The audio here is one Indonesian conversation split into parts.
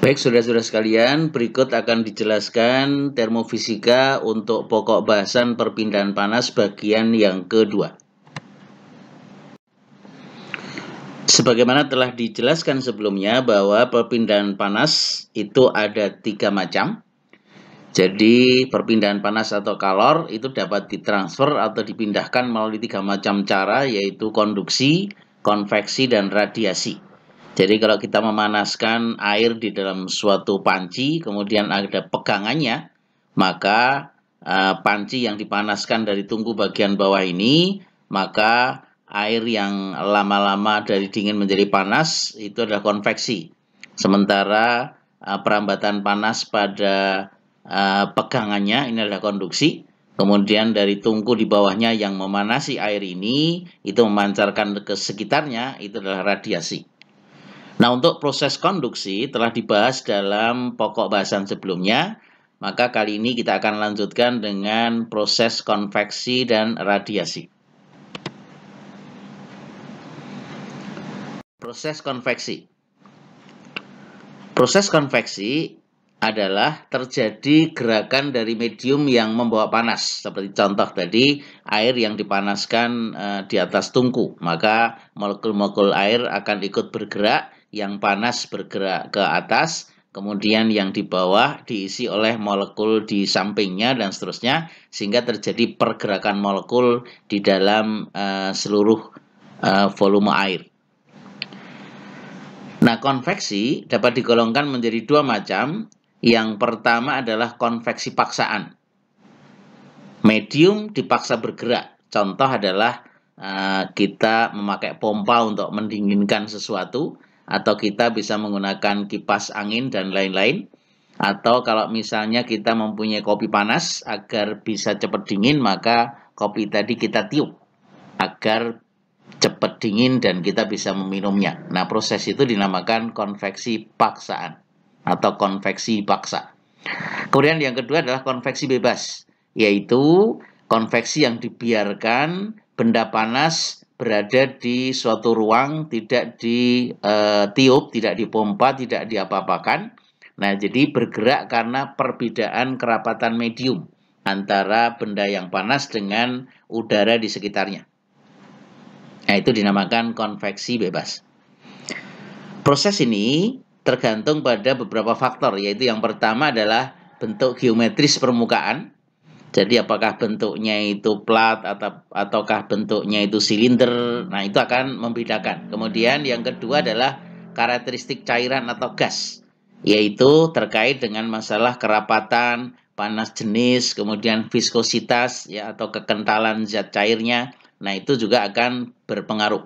Baik, saudara-saudara sekalian, berikut akan dijelaskan termofisika untuk pokok bahasan perpindahan panas bagian yang kedua. Sebagaimana telah dijelaskan sebelumnya bahwa perpindahan panas itu ada 3 macam. Jadi perpindahan panas atau kalor itu dapat ditransfer atau dipindahkan melalui 3 macam cara, yaitu konduksi, konveksi, dan radiasi. Jadi kalau kita memanaskan air di dalam suatu panci, kemudian ada pegangannya, maka panci yang dipanaskan dari tungku bagian bawah ini, maka air yang lama-lama dari dingin menjadi panas itu adalah konveksi. Sementara perambatan panas pada pegangannya ini adalah konduksi. Kemudian dari tungku di bawahnya yang memanasi air ini, itu memancarkan ke sekitarnya, itu adalah radiasi. Nah, untuk proses konduksi telah dibahas dalam pokok bahasan sebelumnya, maka kali ini kita akan lanjutkan dengan proses konveksi dan radiasi. Proses konveksi. Proses konveksi adalah terjadi gerakan dari medium yang membawa panas. Seperti contoh tadi, air yang dipanaskan di atas tungku. Maka molekul-molekul air akan ikut bergerak, yang panas bergerak ke atas, kemudian yang di bawah diisi oleh molekul di sampingnya dan seterusnya, sehingga terjadi pergerakan molekul di dalam seluruh volume air. Nah, konveksi dapat digolongkan menjadi 2 macam. Yang pertama adalah konveksi paksaan. Medium dipaksa bergerak. Contoh adalah kita memakai pompa untuk mendinginkan sesuatu, atau kita bisa menggunakan kipas angin dan lain-lain. Atau kalau misalnya kita mempunyai kopi panas, agar bisa cepat dingin, maka kopi tadi kita tiup agar cepat dingin dan kita bisa meminumnya. Nah, proses itu dinamakan konveksi paksaan atau konveksi paksa. Kemudian yang kedua adalah konveksi bebas, yaitu konveksi yang dibiarkan benda panas berada di suatu ruang, tidak ditiup, tidak dipompa, tidak diapa-apakan. Nah, jadi bergerak karena perbedaan kerapatan medium antara benda yang panas dengan udara di sekitarnya. Nah, itu dinamakan konveksi bebas. Proses ini tergantung pada beberapa faktor, yaitu yang pertama adalah bentuk geometris permukaan. Jadi apakah bentuknya itu plat ataukah bentuknya itu silinder. Nah, itu akan membedakan. Kemudian yang kedua adalah karakteristik cairan atau gas, yaitu terkait dengan masalah kerapatan, panas jenis, kemudian viskositas ya atau kekentalan zat cairnya. Nah, itu juga akan berpengaruh.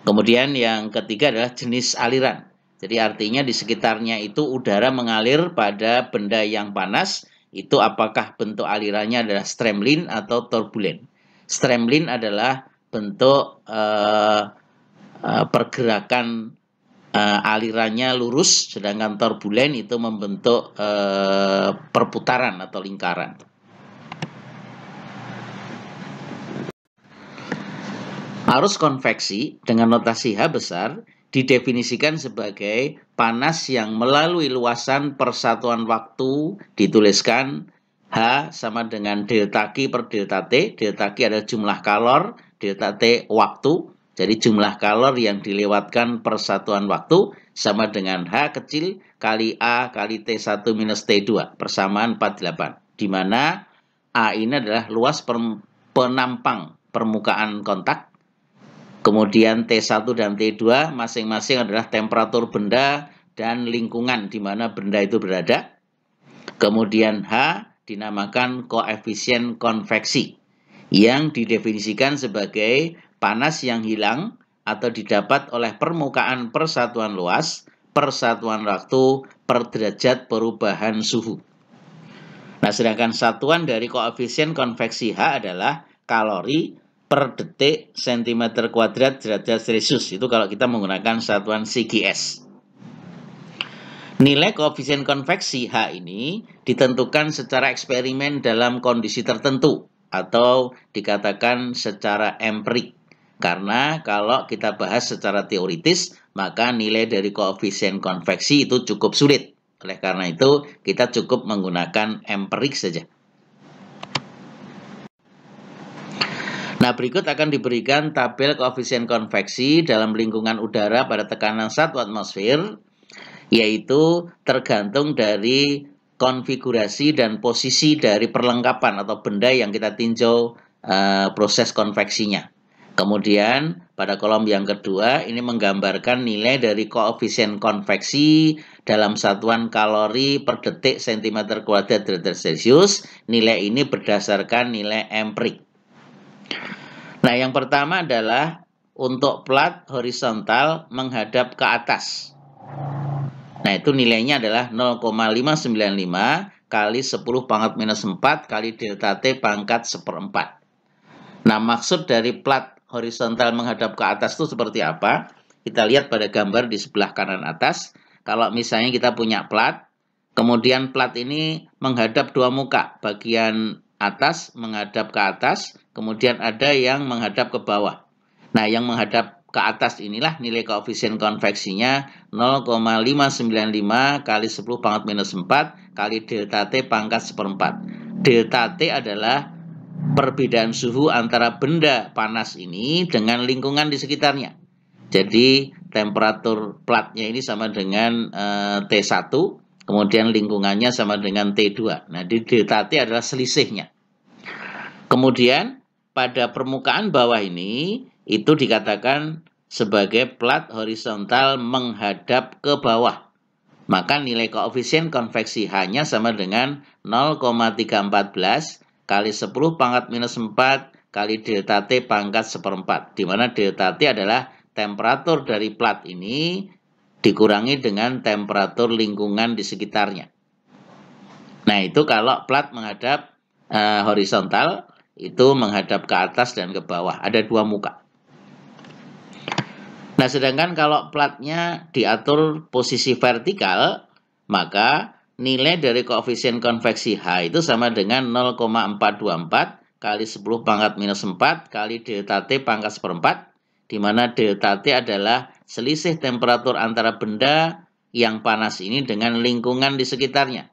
Kemudian yang ketiga adalah jenis aliran. Jadi artinya di sekitarnya itu udara mengalir pada benda yang panas, itu apakah bentuk alirannya adalah streamline atau turbulen. Streamline adalah bentuk pergerakan alirannya lurus, sedangkan turbulen itu membentuk perputaran atau lingkaran. Arus konveksi dengan notasi H besar didefinisikan sebagai panas yang melalui luasan persatuan waktu, dituliskan H sama dengan delta Q per delta T. Delta Q adalah jumlah kalor, delta T waktu. Jadi jumlah kalor yang dilewatkan persatuan waktu sama dengan H kecil kali A kali T1 minus T2, persamaan 48. Di mana A ini adalah luas penampang permukaan kontak. Kemudian T1 dan T2 masing-masing adalah temperatur benda dan lingkungan di mana benda itu berada. Kemudian H dinamakan koefisien konveksi yang didefinisikan sebagai panas yang hilang atau didapat oleh permukaan persatuan luas, persatuan waktu, per derajat perubahan suhu. Nah, sedangkan satuan dari koefisien konveksi H adalah kalori per detik cm² derajat Celcius. Itu kalau kita menggunakan satuan CGS. Nilai koefisien konveksi H ini ditentukan secara eksperimen dalam kondisi tertentu atau dikatakan secara empirik. Karena kalau kita bahas secara teoritis, maka nilai dari koefisien konveksi itu cukup sulit. Oleh karena itu, kita cukup menggunakan empirik saja. Nah, berikut akan diberikan tabel koefisien konveksi dalam lingkungan udara pada tekanan 1 atmosfer, yaitu tergantung dari konfigurasi dan posisi dari perlengkapan atau benda yang kita tinjau proses konveksinya. Kemudian pada kolom yang kedua ini menggambarkan nilai dari koefisien konveksi dalam satuan kalori per detik cm kuadrat derajat Celcius. Nilai ini berdasarkan nilai empirik. Nah, yang pertama adalah untuk plat horizontal menghadap ke atas. Nah, itu nilainya adalah 0,595 kali 10 pangkat minus 4 kali delta T pangkat 1/4. Nah, maksud dari plat horizontal menghadap ke atas itu seperti apa? Kita lihat pada gambar di sebelah kanan atas. Kalau misalnya kita punya plat, kemudian plat ini menghadap dua muka. Bagian atas menghadap ke atas, kemudian ada yang menghadap ke bawah. Nah, yang menghadap ke atas inilah nilai koefisien konveksinya 0,595 kali 10 pangkat minus 4 kali delta T pangkat 1/4. Delta T adalah perbedaan suhu antara benda panas ini dengan lingkungan di sekitarnya. Jadi temperatur platnya ini sama dengan T1, kemudian lingkungannya sama dengan T2. Nah, di delta T adalah selisihnya. Kemudian pada permukaan bawah ini itu dikatakan sebagai plat horizontal menghadap ke bawah. Maka nilai koefisien konveksi H-nya sama dengan 0,314 kali 10 pangkat minus 4 kali delta T pangkat 1/4. Di mana delta T adalah temperatur dari plat ini dikurangi dengan temperatur lingkungan di sekitarnya. Nah, itu kalau plat menghadap horizontal, itu menghadap ke atas dan ke bawah. Ada dua muka. Nah, sedangkan kalau platnya diatur posisi vertikal, maka nilai dari koefisien konveksi H itu sama dengan 0,424 kali 10 pangkat minus 4 kali delta T pangkat 1/4, di mana delta T adalah selisih temperatur antara benda yang panas ini dengan lingkungan di sekitarnya.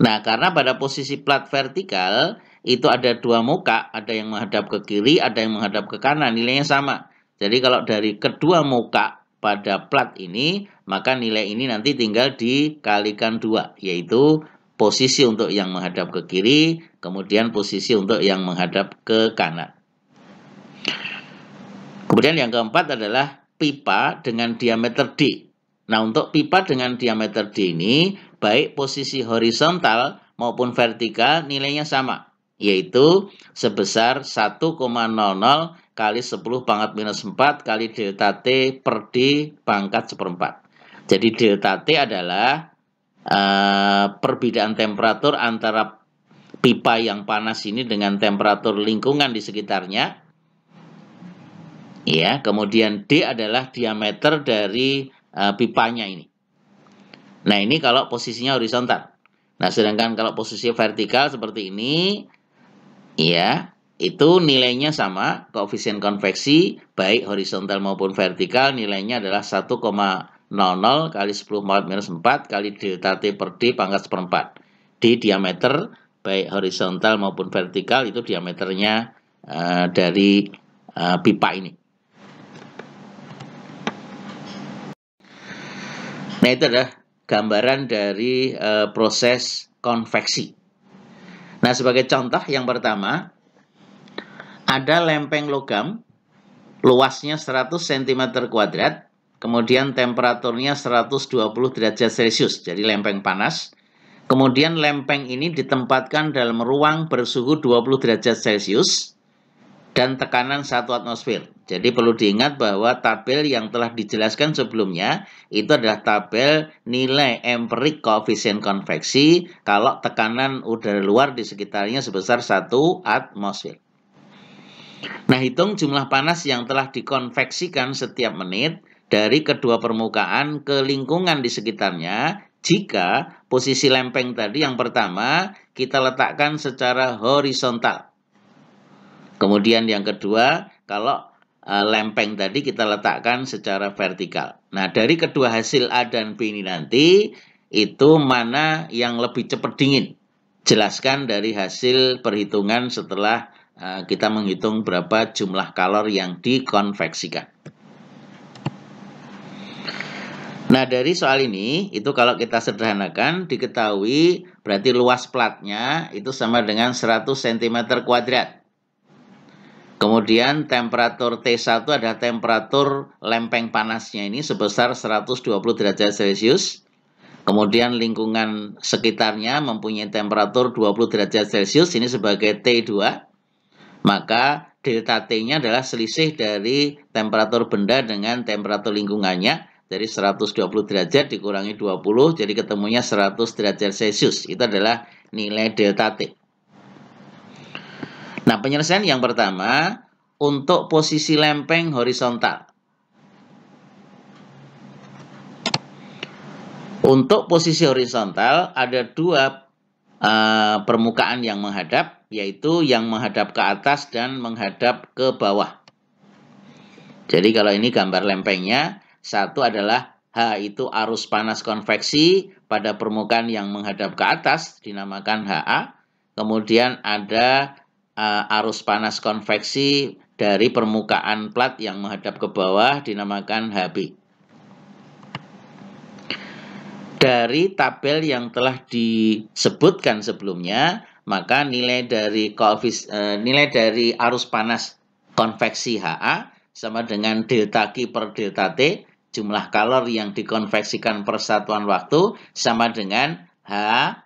Nah, karena pada posisi plat vertikal itu ada dua muka, ada yang menghadap ke kiri, ada yang menghadap ke kanan, nilainya sama. Jadi kalau dari kedua muka pada plat ini, maka nilai ini nanti tinggal dikalikan 2, yaitu posisi untuk yang menghadap ke kiri, kemudian posisi untuk yang menghadap ke kanan. Kemudian yang keempat adalah pipa dengan diameter D. Nah, untuk pipa dengan diameter D ini, baik posisi horizontal maupun vertikal nilainya sama, yaitu sebesar 1,00 kali 10 pangkat minus 4 kali delta T per D pangkat 1/4. Jadi delta T adalah perbedaan temperatur antara pipa yang panas ini dengan temperatur lingkungan di sekitarnya. Ya, kemudian D adalah diameter dari pipanya ini. Nah, ini kalau posisinya horizontal. Nah, sedangkan kalau posisi vertikal seperti ini, ya, itu nilainya sama, koefisien konveksi baik horizontal maupun vertikal nilainya adalah 1,00 kali 10 pangkat minus 4 kali delta T per D pangkat 1/4. D diameter baik horizontal maupun vertikal itu diameternya dari pipa ini. Nah, itu adalah gambaran dari proses konveksi. Nah, sebagai contoh yang pertama, ada lempeng logam, luasnya 100 cm kuadrat, kemudian temperaturnya 120 derajat Celcius, jadi lempeng panas. Kemudian lempeng ini ditempatkan dalam ruang bersuhu 20 derajat Celcius dan tekanan 1 atmosfer. Jadi perlu diingat bahwa tabel yang telah dijelaskan sebelumnya itu adalah tabel nilai empirik koefisien konveksi kalau tekanan udara luar di sekitarnya sebesar 1 atmosfer. Nah, hitung jumlah panas yang telah dikonveksikan setiap menit dari kedua permukaan ke lingkungan di sekitarnya jika posisi lempeng tadi yang pertama kita letakkan secara horizontal. Kemudian yang kedua, kalau lempeng tadi kita letakkan secara vertikal. Nah, dari kedua hasil A dan B ini nanti itu mana yang lebih cepat dingin. Jelaskan dari hasil perhitungan setelah kita menghitung berapa jumlah kalori yang dikonveksikan. Nah, dari soal ini, itu kalau kita sederhanakan, diketahui berarti luas platnya itu sama dengan 100 cm². Kemudian temperatur T1 adalah temperatur lempeng panasnya ini sebesar 120 derajat Celcius. Kemudian lingkungan sekitarnya mempunyai temperatur 20 derajat Celcius, ini sebagai T2. Maka delta T-nya adalah selisih dari temperatur benda dengan temperatur lingkungannya. Dari 120 derajat dikurangi 20, jadi ketemunya 100 derajat Celcius. Itu adalah nilai delta T. Nah, penyelesaian yang pertama, untuk posisi lempeng horizontal. Untuk posisi horizontal, ada dua permukaan yang menghadap, yaitu yang menghadap ke atas dan menghadap ke bawah. Jadi kalau ini gambar lempengnya, satu adalah H itu arus panas konveksi pada permukaan yang menghadap ke atas, dinamakan HA. Kemudian ada arus panas konveksi dari permukaan plat yang menghadap ke bawah, dinamakan HB. Dari tabel yang telah disebutkan sebelumnya, maka nilai dari arus panas konveksi HA sama dengan delta Q per delta T, jumlah kalori yang dikonveksikan per satuan waktu, sama dengan H,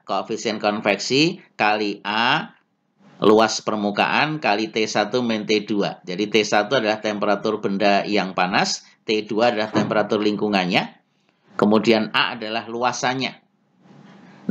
koefisien konveksi, kali A, luas permukaan, kali T1 min T2. Jadi T1 adalah temperatur benda yang panas, T2 adalah temperatur lingkungannya, kemudian A adalah luasannya.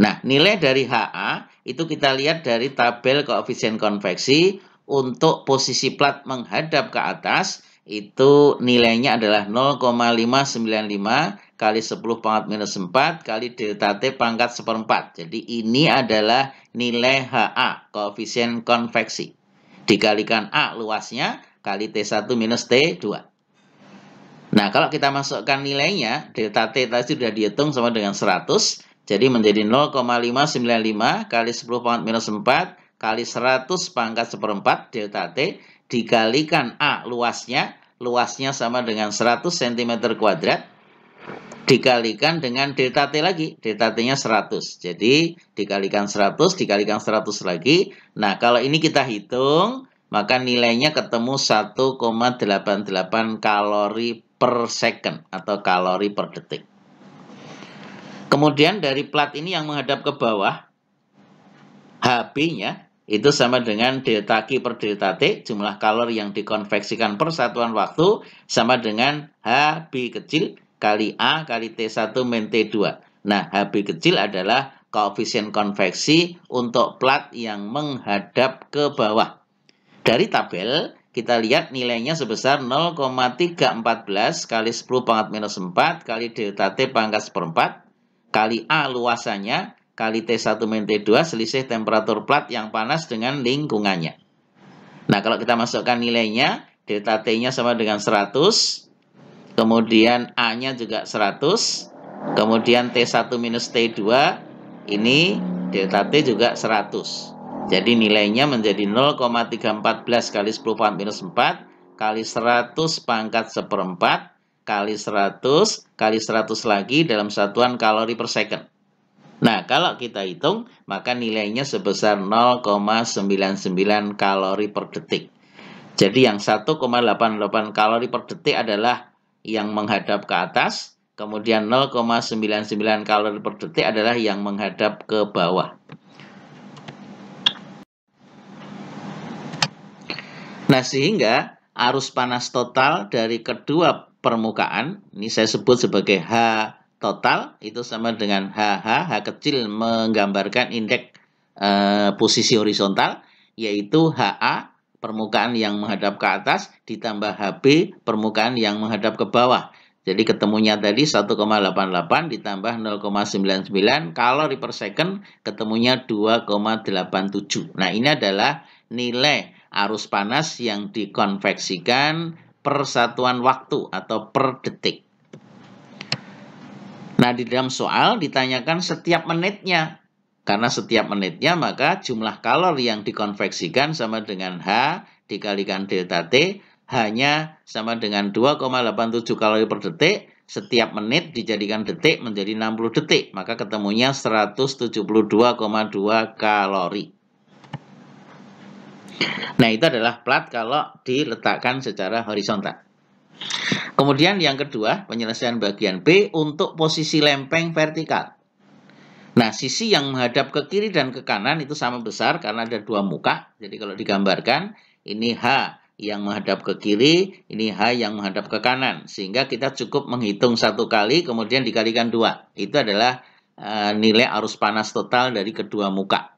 Nah, nilai dari HA itu kita lihat dari tabel koefisien konveksi. Untuk posisi plat menghadap ke atas, itu nilainya adalah 0,595 kali 10 pangkat minus 4 kali delta T pangkat 1/4. Jadi ini adalah nilai HA, koefisien konveksi. Dikalikan A luasnya, kali T1 minus T2. Nah, kalau kita masukkan nilainya, delta T tadi sudah dihitung sama dengan 100. Jadi menjadi 0,595 kali 10 pangkat minus 4 kali 100 pangkat 1/4 delta T dikalikan A luasnya sama dengan 100 cm², dikalikan dengan delta T lagi, delta T-nya 100. Jadi dikalikan 100, dikalikan 100 lagi. Nah, kalau ini kita hitung, maka nilainya ketemu 1,88 kalori per second atau kalori per detik. Kemudian dari plat ini yang menghadap ke bawah, HB-nya itu sama dengan delta Q per delta T, jumlah kalori yang dikonveksikan per satuan waktu, sama dengan HB kecil kali A kali T1 min T2. Nah, HB kecil adalah koefisien konveksi untuk plat yang menghadap ke bawah. Dari tabel, kita lihat nilainya sebesar 0,314 kali 10 pangkat minus 4 kali delta T pangkat 1/4 kali A luasannya kali T1 min T2 selisih temperatur plat yang panas dengan lingkungannya. Nah, kalau kita masukkan nilainya, delta T-nya sama dengan 100, kemudian A-nya juga 100, kemudian T1 minus T2, ini delta T juga 100. Jadi nilainya menjadi 0,314 kali 10 pangkat minus 4 kali 100 pangkat 1/4 kali 100 kali 100 lagi dalam satuan kalori per second. Nah, kalau kita hitung, maka nilainya sebesar 0,99 kalori per detik. Jadi yang 1,88 kalori per detik adalah yang menghadap ke atas, kemudian 0,99 kalori per detik adalah yang menghadap ke bawah. Nah, sehingga arus panas total dari kedua permukaan, ini saya sebut sebagai H total, itu sama dengan H kecil menggambarkan indeks posisi horizontal, yaitu HA, permukaan yang menghadap ke atas, ditambah HB, permukaan yang menghadap ke bawah. Jadi ketemunya tadi 1,88 ditambah 0,99 kalori per second, ketemunya 2,87. Nah, ini adalah nilai arus panas yang dikonveksikan per satuan waktu atau per detik. Nah, di dalam soal ditanyakan setiap menitnya. Karena setiap menitnya maka jumlah kalori yang dikonveksikan sama dengan H dikalikan delta T hanya sama dengan 2,87 kalori per detik. Setiap menit dijadikan detik menjadi 60 detik. Maka ketemunya 172,2 kalori. Nah, itu adalah plat kalau diletakkan secara horizontal. Kemudian yang kedua, penyelesaian bagian B untuk posisi lempeng vertikal. Nah, sisi yang menghadap ke kiri dan ke kanan itu sama besar karena ada dua muka. Jadi kalau digambarkan, ini H yang menghadap ke kiri, ini H yang menghadap ke kanan. Sehingga kita cukup menghitung satu kali, kemudian dikalikan 2. Itu adalah nilai arus panas total dari kedua muka.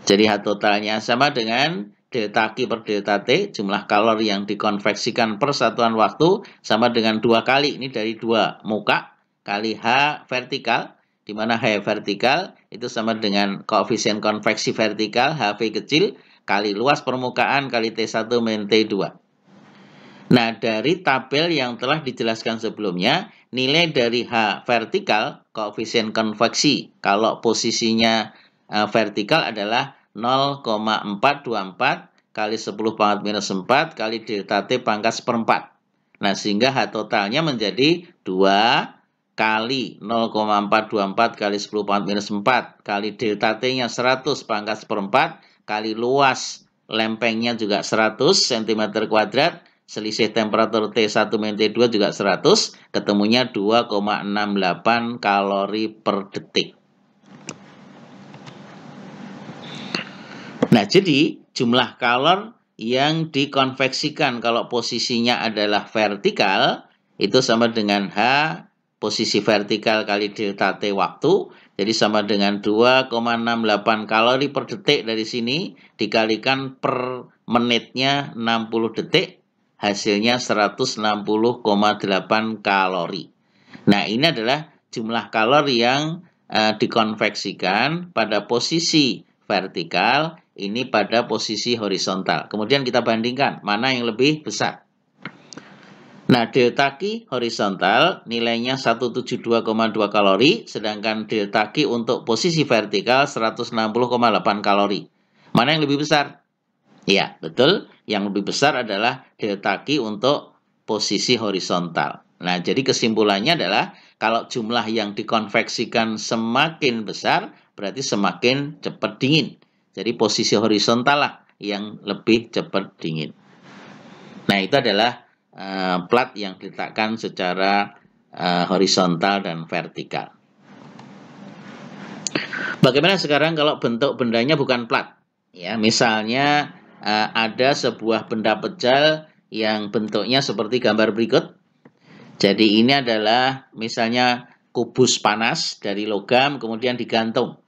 Jadi H totalnya sama dengan delta Q per delta T, jumlah kalori yang dikonveksikan per satuan waktu sama dengan 2 kali, ini dari dua muka, kali H vertikal, di mana H vertikal itu sama dengan koefisien konveksi vertikal, HV kecil, kali luas permukaan, kali T1 min T2. Nah, dari tabel yang telah dijelaskan sebelumnya, nilai dari H vertikal, koefisien konveksi, kalau posisinya vertikal adalah 0,424 kali 10 pangkat minus 4 kali delta T pangkat seperempat. Nah, sehingga H totalnya menjadi 2 kali 0,424 kali 10 pangkat minus 4 kali delta T-nya 100 pangkat seperempat kali luas lempengnya juga 100 cm², selisih temperatur T1 min T2 juga 100, ketemunya 2,68 kalori per detik. Nah, jadi jumlah kalori yang dikonveksikan kalau posisinya adalah vertikal, itu sama dengan H posisi vertikal kali delta T waktu, jadi sama dengan 2,68 kalori per detik dari sini, dikalikan per menitnya 60 detik, hasilnya 160,8 kalori. Nah, ini adalah jumlah kalori yang dikonveksikan pada posisi vertikal, ini pada posisi horizontal. Kemudian kita bandingkan mana yang lebih besar. Nah, delta Q horizontal nilainya 172,2 kalori, sedangkan delta Q untuk posisi vertikal 160,8 kalori. Mana yang lebih besar? Ya, betul. Yang lebih besar adalah delta Q untuk posisi horizontal. Nah, jadi kesimpulannya adalah kalau jumlah yang dikonveksikan semakin besar, berarti semakin cepat dingin. Jadi posisi horizontal lah yang lebih cepat dingin. Nah, itu adalah plat yang diletakkan secara horizontal dan vertikal. Bagaimana sekarang kalau bentuk bendanya bukan plat? Ya, misalnya ada sebuah benda pejal yang bentuknya seperti gambar berikut. Jadi ini adalah misalnya kubus panas dari logam kemudian digantung.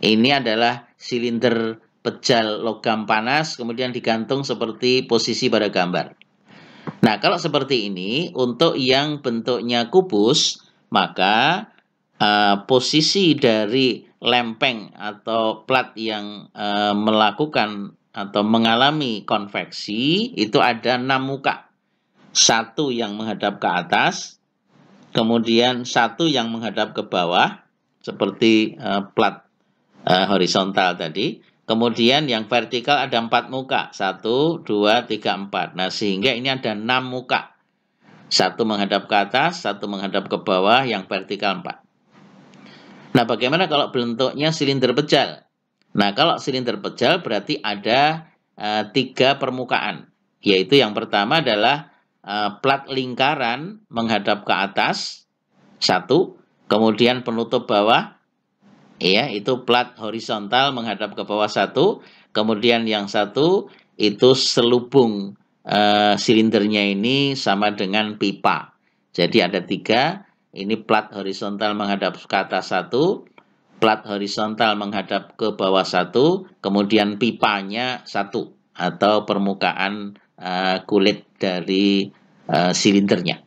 Ini adalah silinder pejal logam panas kemudian digantung seperti posisi pada gambar. Nah, kalau seperti ini untuk yang bentuknya kubus, maka posisi dari lempeng atau plat yang melakukan atau mengalami konveksi itu ada 6 muka. Satu yang menghadap ke atas, kemudian satu yang menghadap ke bawah, seperti plat horizontal tadi. Kemudian yang vertikal ada 4 muka, 1, 2, 3, 4. Nah, sehingga ini ada 6 muka. Satu menghadap ke atas, satu menghadap ke bawah, yang vertikal 4. Nah, bagaimana kalau bentuknya silinder pejal? Nah, kalau silinder pejal berarti ada 3 permukaan. Yaitu yang pertama adalah plat lingkaran menghadap ke atas, 1. Kemudian penutup bawah, ya, itu plat horizontal menghadap ke bawah 1. Kemudian yang satu itu selubung silindernya ini sama dengan pipa. Jadi ada 3. Ini plat horizontal menghadap ke atas 1, plat horizontal menghadap ke bawah 1, kemudian pipanya 1 atau permukaan kulit dari silindernya.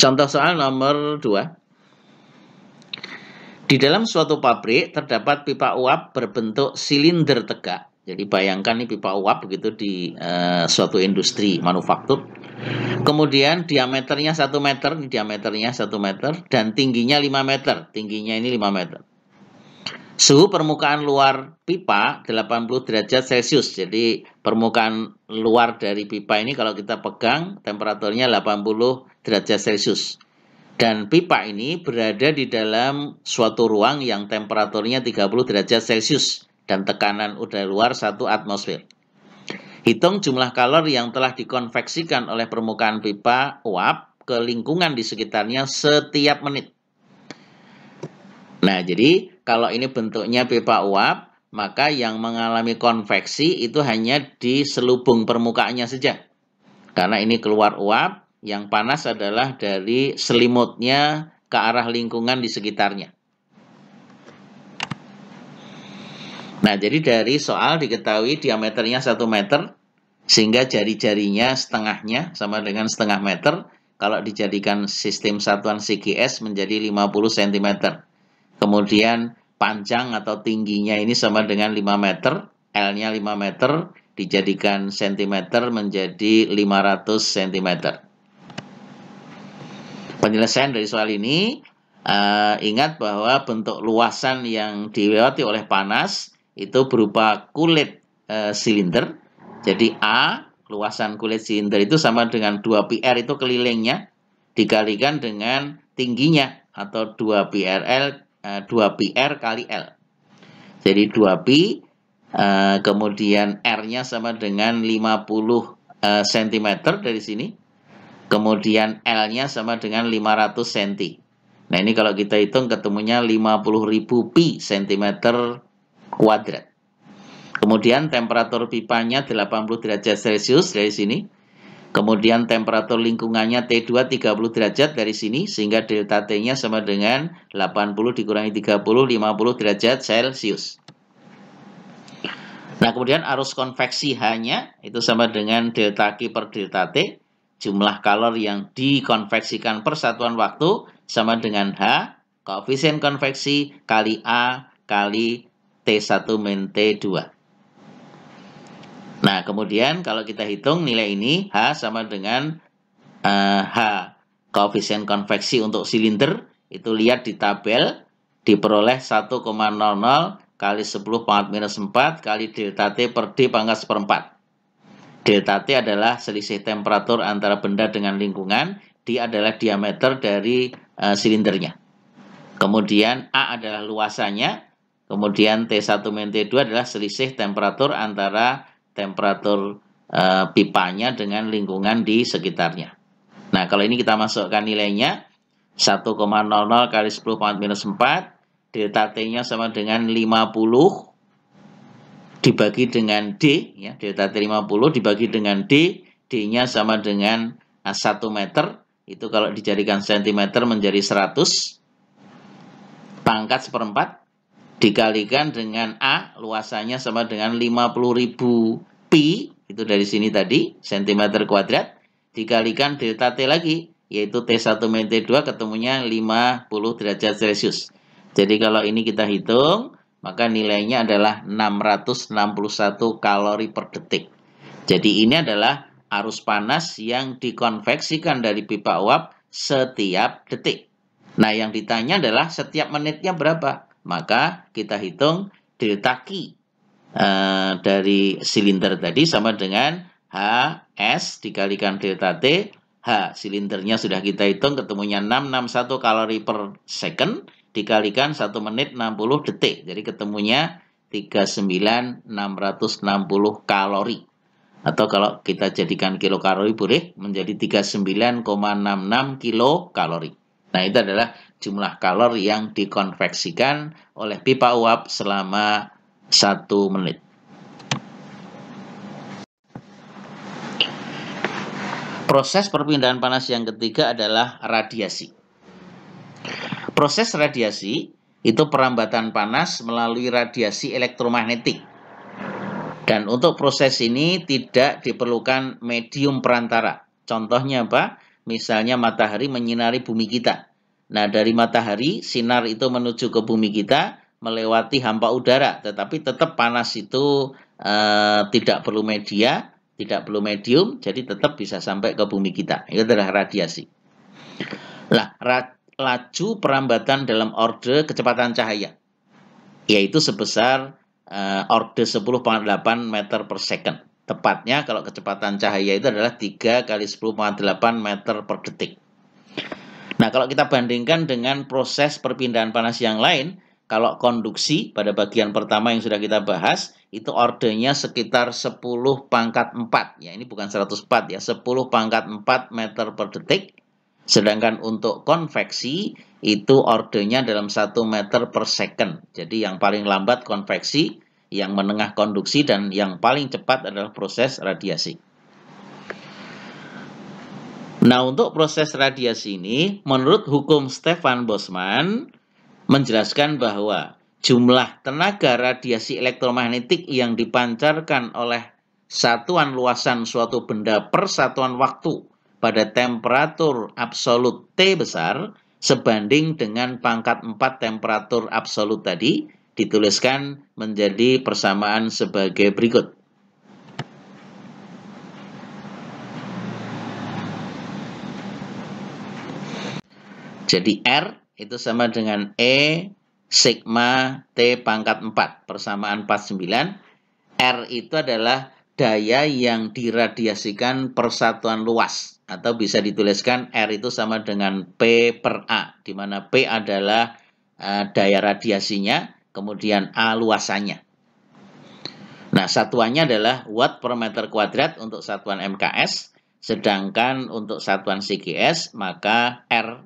Contoh soal nomor 2. Di dalam suatu pabrik terdapat pipa uap berbentuk silinder tegak Jadi bayangkan nih pipa uap begitu di suatu industri manufaktur. Kemudian diameternya 1 meter, ini diameternya 1 meter, dan tingginya 5 meter, tingginya ini 5 meter. Suhu permukaan luar pipa 80 derajat Celcius. Jadi permukaan luar dari pipa ini kalau kita pegang temperaturnya 80 derajat Celcius. Dan pipa ini berada di dalam suatu ruang yang temperaturnya 30 derajat Celcius dan tekanan udara luar 1 atmosfer. Hitung jumlah kalori yang telah dikonveksikan oleh permukaan pipa uap ke lingkungan di sekitarnya setiap menit. Nah, jadi kalau ini bentuknya pipa uap, maka yang mengalami konveksi itu hanya di selubung permukaannya saja. Karena ini keluar uap, yang panas adalah dari selimutnya ke arah lingkungan di sekitarnya. Nah, jadi dari soal diketahui diameternya 1 meter, sehingga jari-jarinya setengahnya sama dengan setengah meter. Kalau dijadikan sistem satuan CGS menjadi 50 cm. Kemudian panjang atau tingginya ini sama dengan 5 meter, L-nya 5 meter, dijadikan cm menjadi 500 cm. Penyelesaian dari soal ini, ingat bahwa bentuk luasan yang dilewati oleh panas itu berupa kulit silinder. Jadi A, luasan kulit silinder itu sama dengan 2πr itu kelilingnya, dikalikan dengan tingginya atau 2πr kali L. Jadi 2π, kemudian R-nya sama dengan 50 cm dari sini. Kemudian L-nya sama dengan 500 cm. Nah, ini kalau kita hitung ketemunya 50.000 pi cm kuadrat. Kemudian temperatur pipanya 80 derajat Celcius dari sini. Kemudian temperatur lingkungannya T2 30 derajat dari sini, sehingga delta T-nya sama dengan 80 dikurangi 30, 50 derajat Celcius. Nah, kemudian arus konveksi H-nya itu sama dengan delta Q per delta T. Jumlah kalori yang dikonveksikan per satuan waktu sama dengan H, koefisien konveksi, kali A, kali T1 min T2. Nah, kemudian kalau kita hitung nilai ini, H sama dengan H koefisien konveksi untuk silinder, itu lihat di tabel, diperoleh 1,00 kali 10 pangkat minus 4 kali delta T per D pangkat seperempat. Delta T adalah selisih temperatur antara benda dengan lingkungan, D adalah diameter dari silindernya. Kemudian A adalah luasannya, kemudian T1 min T2 adalah selisih temperatur antara temperatur pipanya dengan lingkungan di sekitarnya. Nah, kalau ini kita masukkan nilainya 1,00 kali 10 pangkat minus 4, delta T-nya sama dengan 50 dibagi dengan D, ya, delta T 50 dibagi dengan D, D-nya sama dengan 1 meter, itu kalau dijadikan cm menjadi 100, pangkat seperempat, dikalikan dengan A, luasannya sama dengan 50.000 pi, itu dari sini tadi, cm kuadrat, dikalikan delta T lagi, yaitu T1 min T2 ketemunya 50 derajat Celcius. Jadi kalau ini kita hitung, maka nilainya adalah 661 kalori per detik. Jadi ini adalah arus panas yang dikonveksikan dari pipa uap setiap detik. Nah, yang ditanya adalah setiap menitnya berapa? Maka kita hitung delta Q dari silinder tadi sama dengan HS dikalikan delta T. H silindernya sudah kita hitung ketemunya 661 kalori per second dikalikan 1 menit 60 detik. Jadi ketemunya 39.660 kalori. Atau kalau kita jadikan kilokalori boleh menjadi 39,66 kilokalori. Nah, itu adalah jumlah kalori yang dikonveksikan oleh pipa uap selama 1 menit. Proses perpindahan panas yang ketiga adalah radiasi. Proses radiasi itu perambatan panas melalui radiasi elektromagnetik. Dan untuk proses ini tidak diperlukan medium perantara. Contohnya apa? Misalnya matahari menyinari bumi kita. Nah, dari matahari, sinar itu menuju ke bumi kita, melewati hampa udara, tetapi tetap panas itu tidak perlu media, tidak perlu medium, jadi tetap bisa sampai ke bumi kita. Itu adalah radiasi. Nah, laju perambatan dalam orde kecepatan cahaya, yaitu sebesar orde 10,8 meter per second. Tepatnya kalau kecepatan cahaya itu adalah 3 kali 10,8 meter per detik. Nah, kalau kita bandingkan dengan proses perpindahan panas yang lain, kalau konduksi pada bagian pertama yang sudah kita bahas, itu ordenya sekitar 10 pangkat 4. Ya, ini bukan 104 ya, 10 pangkat 4 meter per detik. Sedangkan untuk konveksi, itu ordenya dalam 1 meter per second. Jadi yang paling lambat konveksi, yang menengah konduksi, dan yang paling cepat adalah proses radiasi. Nah, untuk proses radiasi ini, menurut hukum Stefan Boltzmann, menjelaskan bahwa jumlah tenaga radiasi elektromagnetik yang dipancarkan oleh satuan luasan suatu benda per satuan waktu pada temperatur absolut T besar sebanding dengan pangkat 4 temperatur absolut tadi, dituliskan menjadi persamaan sebagai berikut. Jadi R itu sama dengan E sigma T pangkat 4, persamaan 49. R itu adalah daya yang diradiasikan per satuan luas, atau bisa dituliskan R itu sama dengan P per A, di mana P adalah daya radiasinya, kemudian A luasannya. Nah, satuannya adalah watt per meter kuadrat untuk satuan MKS, sedangkan untuk satuan CGS, maka R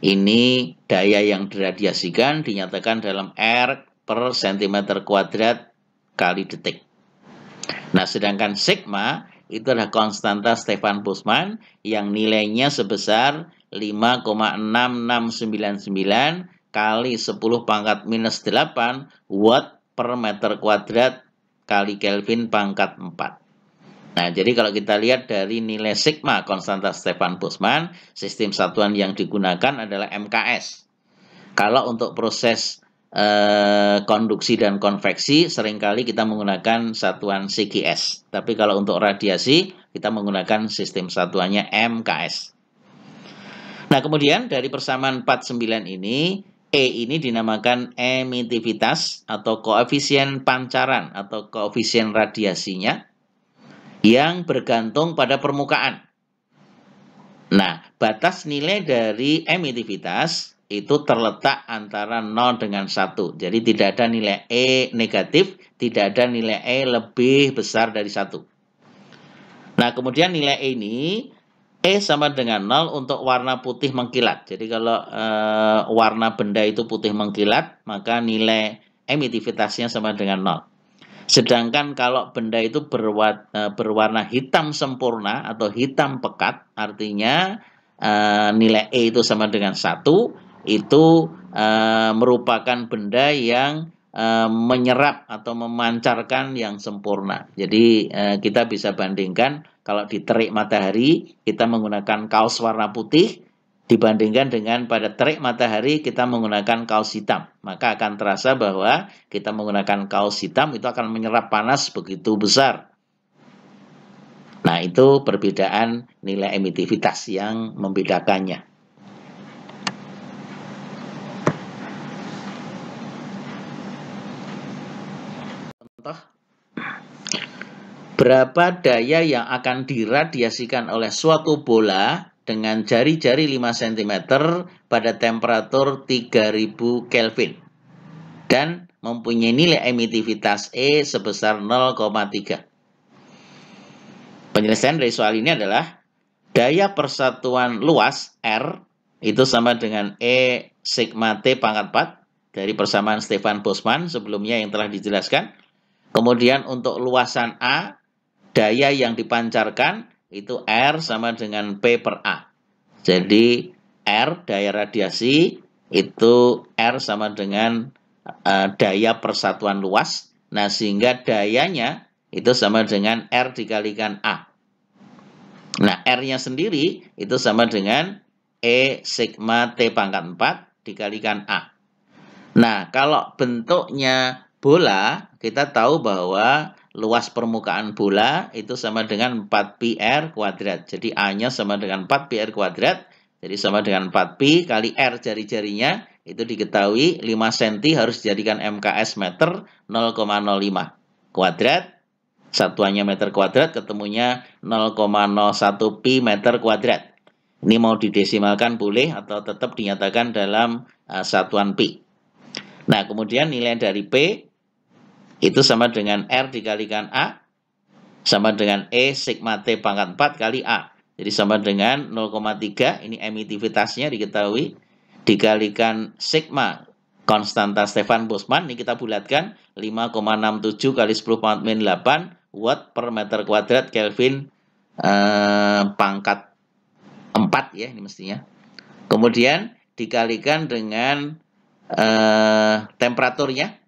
ini daya yang diradiasikan dinyatakan dalam R per cm kuadrat kali detik. Nah, sedangkan sigma itu adalah konstanta Stefan Boltzmann yang nilainya sebesar 5,6699 kali 10 pangkat minus 8 watt per meter kuadrat kali Kelvin pangkat 4. Nah, jadi kalau kita lihat dari nilai sigma konstanta Stefan Boltzmann, sistem satuan yang digunakan adalah MKS. Kalau untuk proses konduksi dan konveksi, seringkali kita menggunakan satuan CGS. Tapi kalau untuk radiasi, kita menggunakan sistem satuannya MKS. Nah, kemudian dari persamaan 49 ini, E ini dinamakan emitivitas atau koefisien pancaran atau koefisien radiasinya, yang bergantung pada permukaan. Nah, batas nilai dari emitivitas itu terletak antara 0 dengan 1. Jadi tidak ada nilai E negatif, tidak ada nilai E lebih besar dari 1. Nah, kemudian nilai E ini, E sama dengan 0 untuk warna putih mengkilat. Jadi kalau warna benda itu putih mengkilat, maka nilai emitivitasnya sama dengan 0. Sedangkan kalau benda itu berwarna hitam sempurna atau hitam pekat, artinya nilai E itu sama dengan 1, itu merupakan benda yang menyerap atau memancarkan yang sempurna. Jadi kita bisa bandingkan kalau di terik matahari kita menggunakan kaos warna putih, dibandingkan dengan pada terik matahari kita menggunakan kaos hitam, maka akan terasa bahwa kita menggunakan kaos hitam itu akan menyerap panas begitu besar. Nah, itu perbedaan nilai emitivitas yang membedakannya. Contoh, berapa daya yang akan diradiasikan oleh suatu bola dengan jari-jari 5 cm pada temperatur 3000 Kelvin dan mempunyai nilai emitivitas E sebesar 0,3. Penyelesaian dari soal ini adalah daya persatuan luas R itu sama dengan E sigma T pangkat 4 dari persamaan Stefan Boltzmann sebelumnya yang telah dijelaskan. Kemudian untuk luasan A, daya yang dipancarkan itu R sama dengan P per A. Jadi R, daya radiasi, itu R sama dengan daya persatuan luas. Nah, sehingga dayanya itu sama dengan R dikalikan A. Nah, R-nya sendiri itu sama dengan E sigma T pangkat 4 dikalikan A. Nah, kalau bentuknya bola, kita tahu bahwa luas permukaan bola itu sama dengan 4pi R kuadrat. Jadi A-nya sama dengan 4pi R kuadrat. Jadi sama dengan 4pi kali R jari-jarinya. Itu diketahui 5 cm harus dijadikan MKS meter 0,05 kuadrat. Satuannya meter kuadrat, ketemunya 0,01 pi meter kuadrat. Ini mau didesimalkan boleh atau tetap dinyatakan dalam satuan pi. Nah, kemudian nilai dari P itu sama dengan R dikalikan A, sama dengan E sigma T pangkat 4 kali A. Jadi sama dengan 0,3, ini emitivitasnya diketahui, dikalikan sigma konstanta Stefan Boltzmann, ini kita bulatkan, 5,67 kali 10 pangkat min 8 watt per meter kuadrat Kelvin pangkat 4 ya, ini mestinya. Kemudian dikalikan dengan temperaturnya,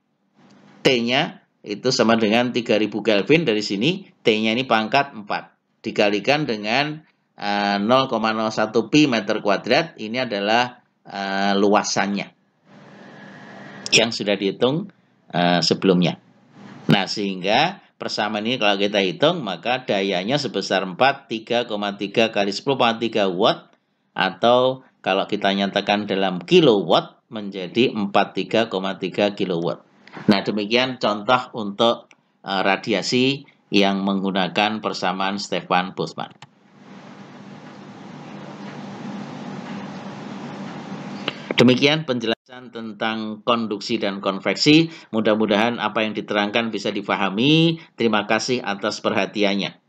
T-nya itu sama dengan 3000 Kelvin. Dari sini T-nya ini pangkat 4 dikalikan dengan 0,01 pi meter kuadrat. Ini adalah luasannya yang sudah dihitung sebelumnya. Nah, sehingga persamaan ini kalau kita hitung, maka dayanya sebesar 3,3 kali 10 pangkat 3 watt, atau kalau kita nyatakan dalam kilowatt menjadi 43,3 kilowatt. Nah, demikian contoh untuk radiasi yang menggunakan persamaan Stefan Boltzmann. Demikian penjelasan tentang konduksi dan konveksi. Mudah-mudahan apa yang diterangkan bisa difahami. Terima kasih atas perhatiannya.